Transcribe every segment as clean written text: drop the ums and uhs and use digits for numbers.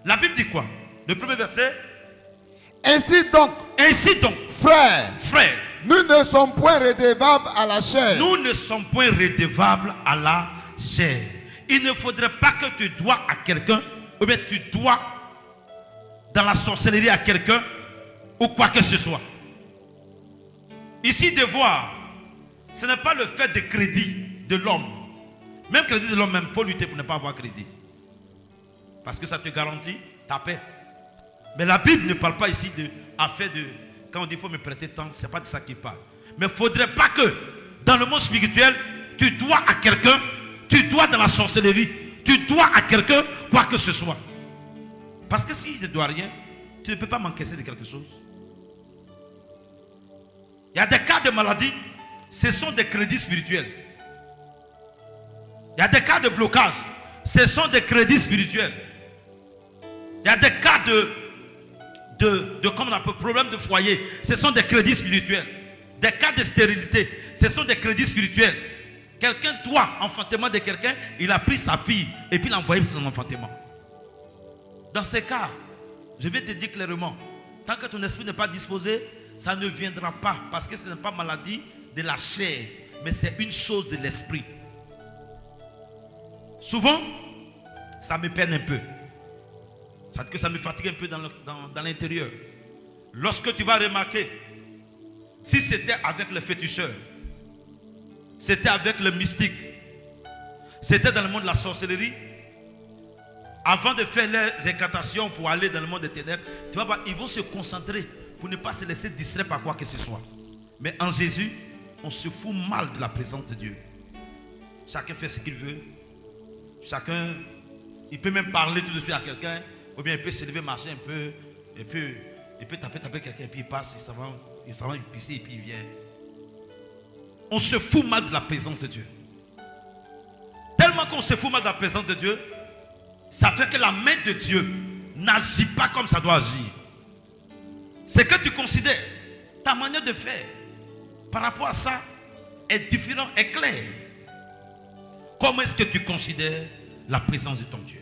La Bible dit quoi? Le premier verset. Ainsi donc, frères, nous ne sommes point redevables à la chair. Nous ne sommes point redevables à la chair. Il ne faudrait pas que tu dois à quelqu'un, ou bien tu dois dans la sorcellerie à quelqu'un, ou quoi que ce soit. Ici, devoir, ce n'est pas le fait de crédit de l'homme. Même crédit de l'homme, même, il faut lutter pour ne pas avoir crédit. Parce que ça te garantit ta paix. Mais la Bible ne parle pas ici de affaire de... Quand on dit qu'il faut me prêter temps, ce n'est pas de ça qu'il parle. Mais il ne faudrait pas que dans le monde spirituel, tu dois à quelqu'un, tu dois dans la sorcellerie, tu dois à quelqu'un quoi que ce soit. Parce que si je ne dois rien, tu ne peux pas m'encaisser de quelque chose. Il y a des cas de maladie, ce sont des crédits spirituels. Il y a des cas de blocage, ce sont des crédits spirituels. Il y a des cas comme on appelle, problème de foyer, ce sont des crédits spirituels. Des cas de stérilité, ce sont des crédits spirituels. Quelqu'un doit enfantement de quelqu'un, il a pris sa fille et puis il a envoyé son enfantement. Dans ces cas, je vais te dire clairement, tant que ton esprit n'est pas disposé, ça ne viendra pas parce que ce n'est pas maladie de la chair, mais c'est une chose de l'esprit. Souvent, ça me peine un peu. Ça veut dire que ça me fatigue un peu dans l'intérieur. Lorsque tu vas remarquer, si c'était avec le féticheur, c'était avec le mystique, c'était dans le monde de la sorcellerie, avant de faire leurs incantations pour aller dans le monde des ténèbres, tu vas voir, ils vont se concentrer pour ne pas se laisser distraire par quoi que ce soit. Mais en Jésus, on se fout mal de la présence de Dieu. Chacun fait ce qu'il veut. Chacun, il peut même parler tout de suite à quelqu'un, ou bien il peut se lever, marcher un peu, et puis il peut taper quelqu'un, et puis il passe, il s'en va pisser, et puis il vient. On se fout mal de la présence de Dieu. Tellement qu'on se fout mal de la présence de Dieu, ça fait que la main de Dieu n'agit pas comme ça doit agir. C'est que tu considères ta manière de faire par rapport à ça est différente, est claire. Comment est-ce que tu considères la présence de ton Dieu?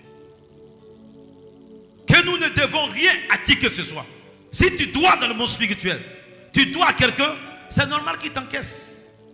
Que nous ne devons rien à qui que ce soit. Si tu dois dans le monde spirituel, tu dois à quelqu'un, c'est normal qu'il t'encaisse.